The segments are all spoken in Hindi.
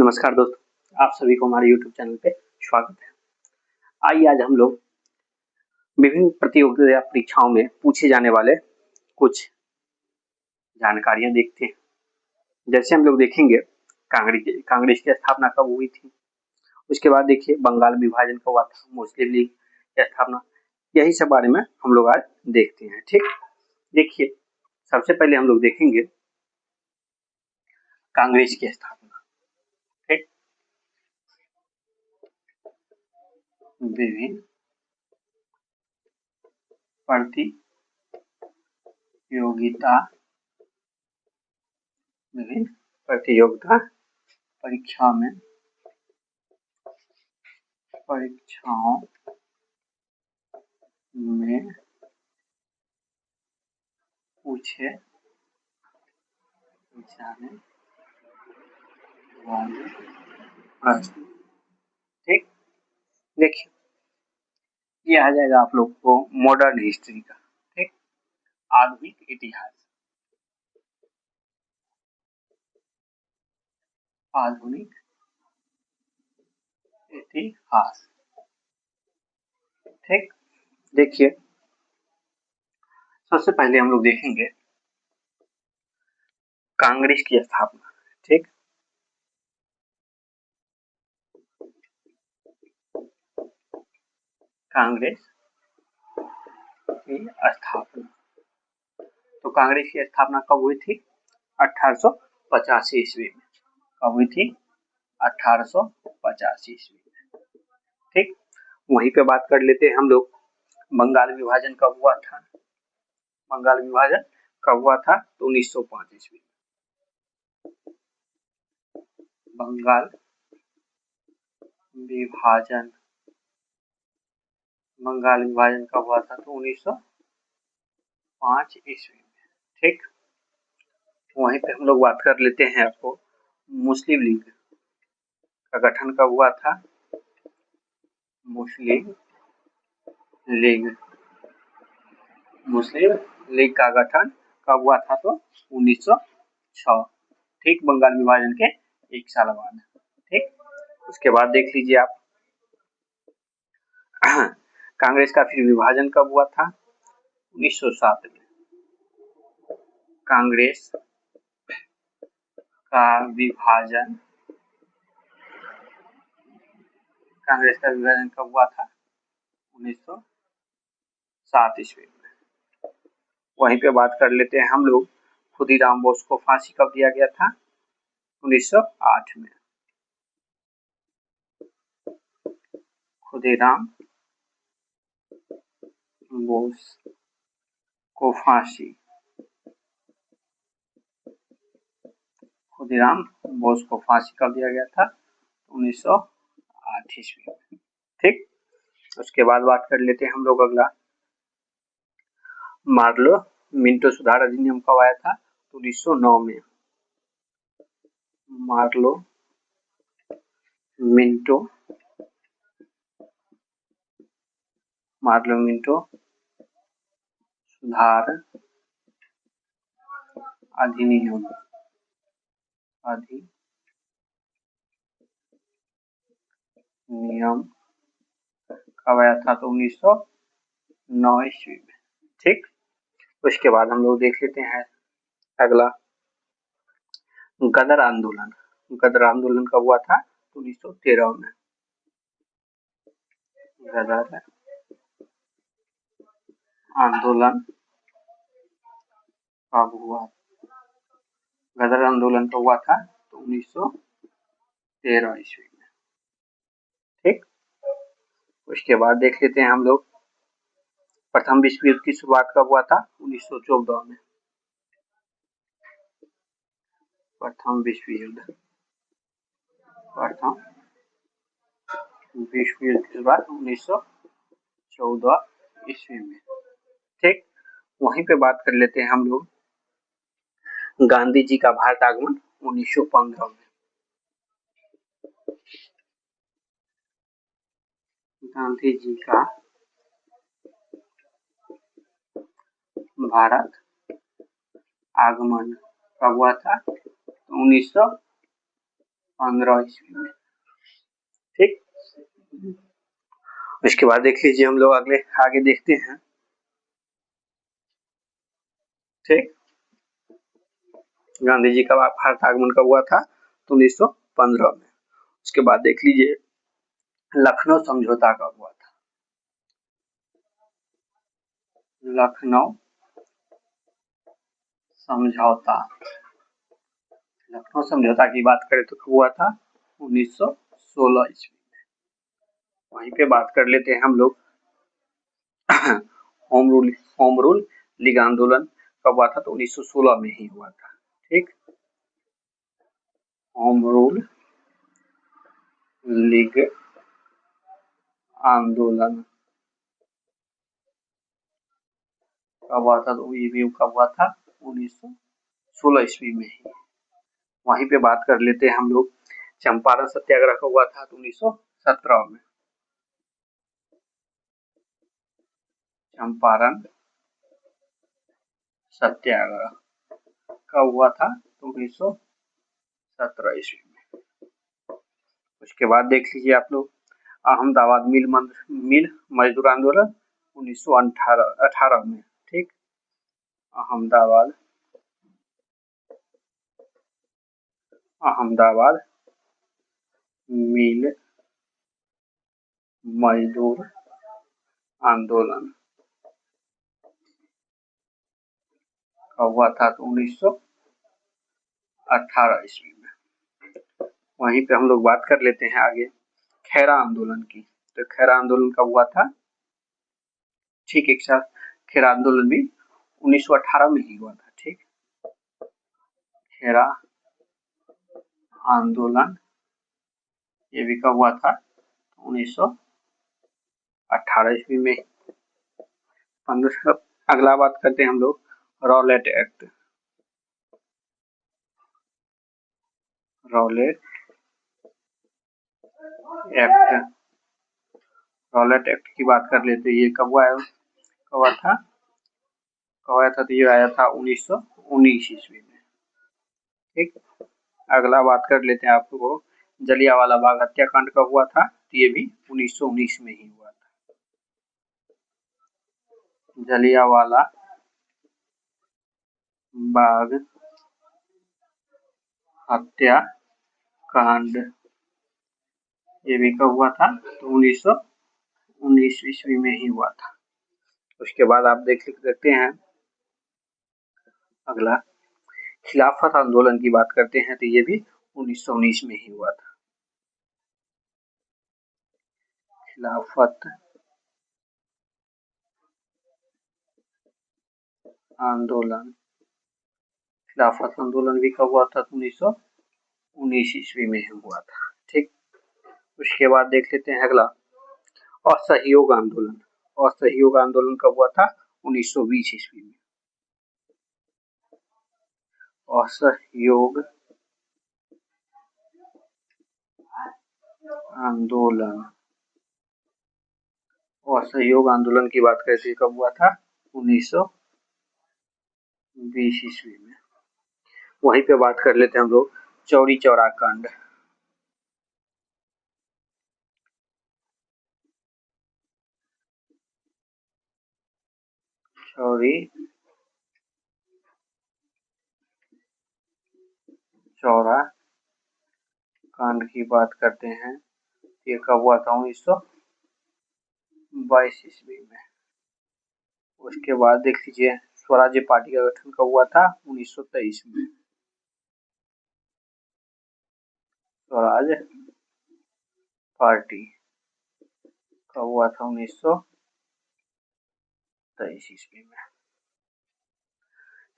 नमस्कार दोस्तों, आप सभी को हमारे YouTube चैनल पे स्वागत है। आइए आज हम लोग विभिन्न प्रतियोगिता परीक्षाओं में पूछे जाने वाले कुछ जानकारियां देखते हैं। जैसे हम लोग देखेंगे कांग्रेस की स्थापना कब हुई थी, उसके बाद देखिए बंगाल विभाजन कब हुआ था, मुस्लिम लीग की स्थापना, यही सब बारे में हम लोग आज देखते हैं। ठीक, देखिए सबसे पहले हम लोग देखेंगे कांग्रेस की स्थापना। ठीक, विभिन्न प्रतियोगिता परीक्षाओं में पूछे जाने वाले प्रश्न। ठीक, देखिए ये आ जाएगा आप लोग को मॉडर्न हिस्ट्री का। ठीक, आधुनिक इतिहास। आधुनिक इतिहास। ठीक, देखिए सबसे पहले हम लोग देखेंगे कांग्रेस की स्थापना। ठीक, कांग्रेस की स्थापना, तो कांग्रेस की स्थापना कब हुई थी? 1885 ईस्वी में। कब हुई थी? 1885 ईस्वी में। ठीक, वहीं पे बात कर लेते हैं हम लोग बंगाल विभाजन कब हुआ था। बंगाल विभाजन कब हुआ था? तो 1905 ईस्वी में। बंगाल विभाजन कब हुआ था? तो 1905 ईस्वी में। ठीक, वहीं पे हम लोग बात कर लेते हैं आपको मुस्लिम लीग का गठन कब हुआ था। मुस्लिम लीग का गठन कब हुआ था? तो 1906। ठीक, बंगाल विभाजन के एक साल बाद। ठीक, उसके बाद देख लीजिए आप कांग्रेस का फिर विभाजन कब हुआ था? 1907 में। कांग्रेस का विभाजन कब हुआ था? 1907 ईस्वी में। वहीं पे बात कर लेते हैं हम लोग खुदीराम बोस को फांसी कब दिया गया था? 1908 में। खुदीराम बोस को फांसी कब दिया गया था? 1908 ईस्वी में। ठीक, उसके बाद बात कर लेते हैं हम लोग अगला मार्लो मिंटो सुधार अधिनियम कब आया था? 1909 में। मार्लो मिंटो सुधार अधिनियम कब आया था? तो 1909 ईस्वी में। ठीक, उसके बाद हम लोग देख लेते हैं अगला गदर आंदोलन। गदर आंदोलन कब हुआ था? 1913 में। गदर आंदोलन कब हुआ? गदर आंदोलन कब हुआ था? तो 1913 ईस्वी में। ठीक, उसके बाद देख लेते हैं हम लोग प्रथम विश्व युद्ध की शुरुआत कब हुआ था? 1914 में। प्रथम विश्व युद्ध की शुरुआत 1914 ईस्वी में। ठीक, वहीं पे बात कर लेते हैं हम लोग गांधी जी का भारत आगमन 1915 में। गांधी जी का भारत आगमन कब हुआ था? 1915 15 ईस्वी में। ठीक, इसके बाद देख लीजिए हम लोग आगे देखते हैं। ठीक, गांधी जी का भारत आगमन कब हुआ था? तो 1915 में। उसके बाद देख लीजिए लखनऊ समझौता कब हुआ था? लखनऊ समझौता, लखनऊ समझौता की बात करें तो कब हुआ था? 1916 ईस्वी में। वहीं पे बात कर लेते हैं हम लोग होम रूल लीग आंदोलन कब हुआ था? तो 1916 में ही हुआ था। ठीक, होम रूल लीग आंदोलन कब हुआ था? तो ये भी कब हुआ था? 1916 ईस्वी में ही। वहीं पे बात कर लेते हैं हम लोग चंपारण सत्याग्रह कब हुआ था? तो 1917 में। चंपारण सत्याग्रह कब हुआ था? तो 1917 ईस्वी में। उसके बाद देख लीजिए आप लोग अहमदाबाद मिल मजदूर आंदोलन 1918 में। ठीक, अहमदाबाद मिल मजदूर आंदोलन कब हुआ था? तो 1918 ईस्वी में। वहीं पे हम लोग बात कर लेते हैं आगे खैरा आंदोलन की। तो खैरा आंदोलन कब हुआ था? ठीक, एक साथ खैरा आंदोलन भी 1918 में ही हुआ था। ठीक, खैरा आंदोलन ये भी कब हुआ था? 1918 ईस्वी में। अगला बात करते हैं हम लोग रॉलेट एक्ट। रॉलेट एक्ट की बात कर लेते हैं। ये कब आया था? तो ये आया था 1919 ईस्वी में। ठीक, अगला बात कर लेते हैं आपको जलियांवाला बाग हत्याकांड कब हुआ था? तो ये भी 1919 में ही हुआ था। जलियांवाला बाग हत्याकांड ये भी कब हुआ था? तो 1919 ईस्वी में ही हुआ था। उसके बाद आप देख सकते हैं अगला खिलाफत आंदोलन की बात करते हैं। तो ये भी 1919 में ही हुआ था। खिलाफत आंदोलन भी कब हुआ था? 1919 ईस्वी में ही हुआ था। ठीक, उसके बाद देख लेते हैं अगला असहयोग आंदोलन। असहयोग आंदोलन कब हुआ था? 1920 ईस्वी में। असहयोग आंदोलन की बात कैसे कब हुआ था? 1920 ईस्वी में। वहीं पे बात कर लेते हैं हम लोग चौरी चौरा कांड। चौरी चौरा कांड की बात करते हैं। ये कब हुआ था? 1922 ईस्वी में। उसके बाद देख लीजिए स्वराज्य पार्टी का गठन कब हुआ था? 1923 में। स्वराज पार्टी कब हुआ था? 1923 ईस्वी में।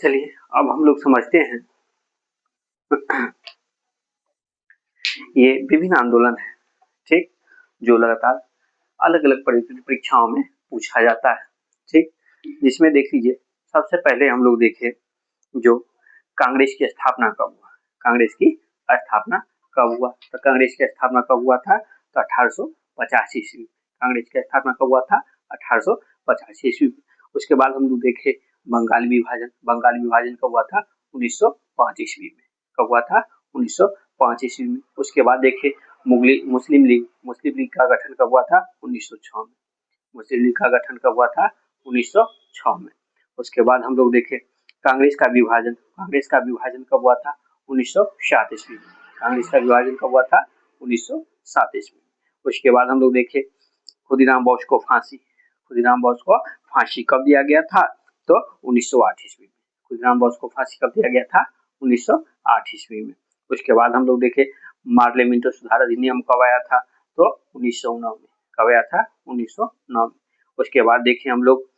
चलिए अब हम लोग समझते हैं ये विभिन्न आंदोलन है। ठीक, जो लगातार अलग अलग परीक्षाओं में पूछा जाता है। ठीक, जिसमें देख लीजिए सबसे पहले हम लोग देखें जो कांग्रेस की स्थापना कब हुआ? कांग्रेस की स्थापना कब हुआ? तो कांग्रेस की स्थापना कब हुआ था? तो 1885 ईस्वी। कांग्रेस की स्थापना कब हुआ था? 1885 ईस्वी। उसके बाद हम लोग देखे बंगाल विभाजन कब हुआ था? 1905 ईस्वी में। कब हुआ था? 1905 ईस्वी में। उसके बाद देखिए मुस्लिम लीग का गठन कब हुआ था? 1906 में। मुस्लिम लीग का गठन कब हुआ था? 1906 में। उसके बाद हम लोग देखें कांग्रेस का विभाजन कब हुआ था? 1907 ईस्वी में। कांग्रेस का विभाजन कब हुआ था? 1907 ईस्वी में। उसके बाद हम लोग देखें खुदीराम बोस को फांसी कब दिया गया था? तो 1908 ईस्वी में। खुदीराम बोस को फांसी कब दिया गया था? 1908 ईस्वी में। उसके बाद हम लोग देखें मार्ले मिंटो सुधार अधिनियम कब आया था? तो 1909 में। कब आया था? 1909 में। उसके बाद देखें हम लोग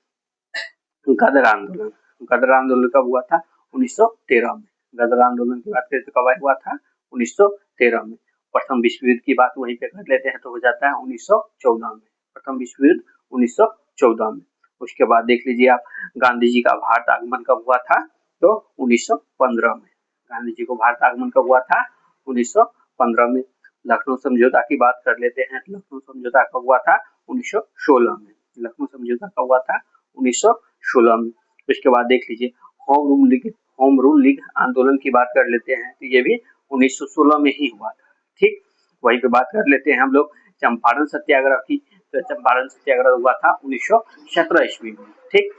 गदर आंदोलन कब हुआ था? 1913 में। गदर आंदोलन की बात करें तो कब हुआ था? 1913 में। प्रथम विश्व युद्ध की बात वहीं पे कर लेते हैं तो हो जाता है 1914 में। प्रथम विश्व युद्ध 1914 में। उसके बाद देख लीजिए आप गांधी जी का भारत आगमन कब हुआ था? तो 1915 में। गांधी जी को भारत आगमन कब हुआ था? 1915 में। लखनऊ समझौता की बात कर लेते हैं। लखनऊ समझौता कब हुआ था? 1916 में। लखनऊ समझौता कब हुआ था? 1916 में। उसके बाद देख लीजिए होम रूल लीग आंदोलन की बात कर लेते हैं तो ये भी 1916 में ही हुआ था। ठीक, वहीं पे बात कर लेते हैं हम लोग चंपारण सत्याग्रह की। तो चंपारण सत्याग्रह हुआ था 1917 ईस्वी में। ठीक,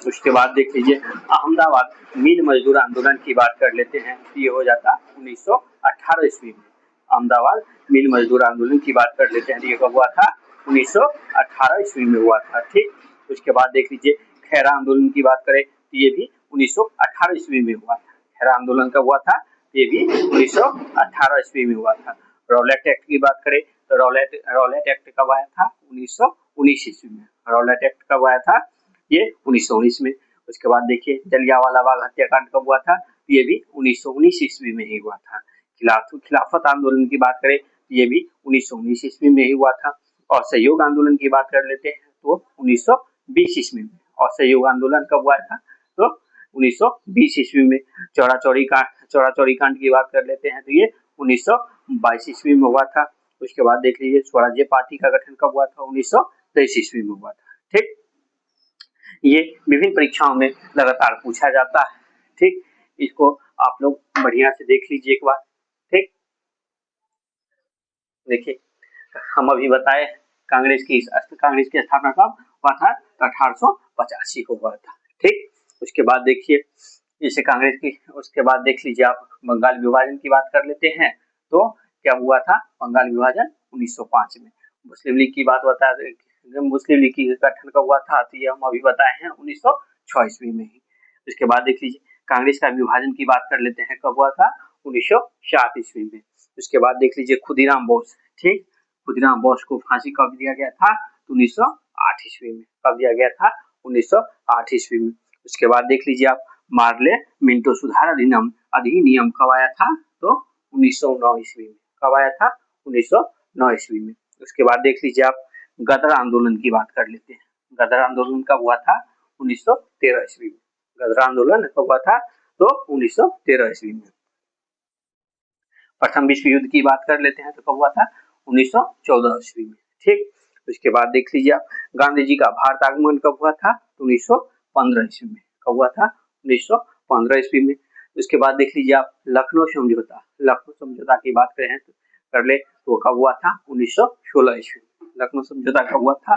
उसके बाद देख लीजिए अहमदाबाद मिल मजदूर आंदोलन की बात कर लेते हैं तो ये हो जाता 1918 ईस्वी में। अहमदाबाद मिल मजदूर आंदोलन की बात कर लेते हैं तो ये कब हुआ था? 1918 ईस्वी में हुआ था। ठीक, उसके बाद देख लीजिए खैरा आंदोलन की बात करें तो ये भी 1918 ईस्वी में हुआ था। खैरा आंदोलन कब हुआ था? ये भी 1918 ईस्वी में हुआ था। रॉलेट एक्ट की बात करें तो रॉलेट एक्ट कब आया था? 1919 ईस्वी में। रॉलेट एक्ट कब आया था? ये 1919 में। उसके बाद देखिए जलियांवाला बाग हत्याकांड कब हुआ था? ये भी 1919 ईस्वी में ही हुआ था। खिलाफत आंदोलन की बात करें तो ये भी 1919 ईस्वी में ही हुआ था। और सहयोग आंदोलन की बात कर लेते हैं तो 1920 ईस्वी में। और सहयोग आंदोलन कब हुआ था? तो 1920 ईस्वी में। चौरा चौरी कांड की बात कर लेते हैं तो ये 1922 ईस्वी में हुआ था। उसके बाद देख लीजिए स्वराज्य पार्टी का गठन कब हुआ था? 1923 ईस्वी में हुआ था। ठीक, ये विभिन्न परीक्षाओं में लगातार पूछा जाता है। ठीक, इसको आप लोग बढ़िया से देख लीजिए एक बार। ठीक, देखिए हम अभी बताए कांग्रेस की स्थापना कब हुआ था? 1885 को हुआ था। ठीक, उसके बाद देखिए जैसे कांग्रेस की, उसके बाद देख लीजिए आप बंगाल विभाजन की बात कर लेते हैं तो क्या हुआ था? बंगाल विभाजन 1905 में। मुस्लिम लीग की बात बता मुस्लिम लीग की गठन कब हुआ था? तो ये हम अभी बताए हैं 1906 ईस्वी में ही। उसके बाद देख लीजिए कांग्रेस का विभाजन की बात कर लेते हैं, कब हुआ था? 1907 ईस्वी में। उसके बाद देख लीजिए खुदीराम बोस। ठीक, खुदीराम बोस को फांसी कब दिया गया था? 1908 ईस्वी में। कब दिया गया था? 1908 ईस्वी में। उसके बाद देख लीजिए आप मार्ले मिंटो सुधार अधिनियम कब आया था? तो 1909 ईस्वी में। कब आया था? 1909 ईस्वी में। उसके बाद देख लीजिए आप गदर आंदोलन की बात कर लेते हैं। गदर आंदोलन कब हुआ था? 1913 ईस्वी में। गदर आंदोलन कब हुआ था? तो 1913 ईस्वी में। प्रथम विश्व युद्ध की बात कर लेते हैं तो कब हुआ था? 1914 ईस्वी में। ठीक, उसके बाद देख लीजिए आप गांधी जी का भारत आगमन कब हुआ था? 1915 ईस्वी में। कब हुआ था? 1915 ईस्वी में। उसके बाद देख लीजिए आप लखनऊ समझौता की बात करें कर ले तो कब हुआ था? 1916 ईस्वी में। लखनऊ समझौता कब हुआ था?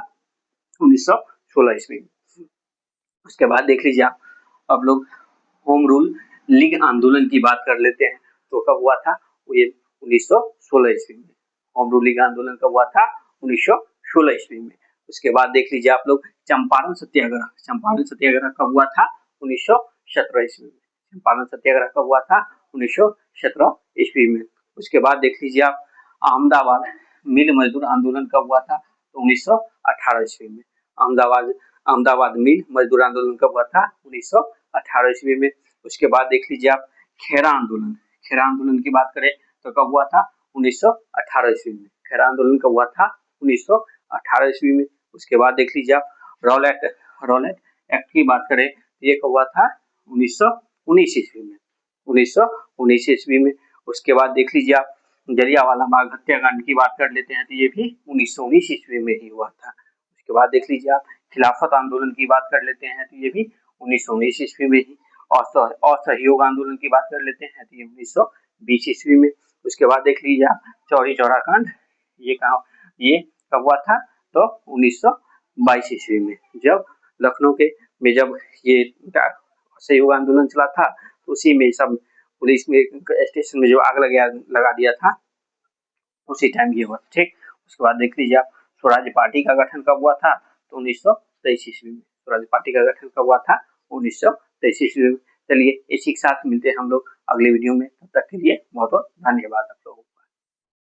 1916 ईस्वी में। उसके बाद देख लीजिए आप अब लोग होम रूल लीग आंदोलन की बात कर लेते हैं तो कब हुआ था? ये 1916 ईस्वी में। होम रूल लीग आंदोलन कब हुआ था? 1916 ईस्वी में। उसके बाद देख लीजिए आप लोग चंपारण सत्याग्रह कब हुआ था? 1917 ईस्वी में। चंपारण सत्याग्रह कब हुआ था? 1917 ईस्वी में। उसके बाद देख लीजिए आप अहमदाबाद मिल मजदूर आंदोलन कब हुआ था? तो 1918 ईस्वी में। अहमदाबाद मिल मजदूर आंदोलन कब हुआ था? 1918 ईस्वी में। उसके बाद देख लीजिए आप खेरा आंदोलन की बात करें तो कब हुआ था? 1918 ईस्वी में। खेरा आंदोलन कब हुआ था? 1918 ईस्वी में। उसके बाद देख लीजिए आप रॉलेट एक्ट की बात करें तो ये कब हुआ था? 1919 ईस्वी में। 1919 ईस्वी में। उसके बाद देख लीजिए आप जलियांवाला बाग हत्याकांड की बात कर लेते हैं तो ये भी 1919 ईस्वी में ही हुआ था। उसके बाद देख लीजिए आप खिलाफत आंदोलन की बात कर लेते हैं तो ये भी 1919 ईस्वी में ही। और असहयोग आंदोलन की बात कर लेते हैं तो ये 1920 ईस्वी में। उसके बाद देख लीजिए आप चौरी चौरा कांड, ये कब हुआ था? तो 1922 ईस्वी में, जब लखनऊ के में जब ये असहयोग आंदोलन चला था, तो उसी में सब पुलिस में स्टेशन में जो आग लगा दिया था, उसी टाइम ये हुआ। ठीक, उसके बाद देख लीजिए आप स्वराज पार्टी का गठन कब हुआ था? तो 1923 ईस्वी में। स्वराज पार्टी का गठन कब हुआ था? 1923 ईस्वी में। चलिए इसी के साथ मिलते हैं हम लोग अगले वीडियो में, तब तक के लिए बहुत बहुत धन्यवाद आप लोगों को।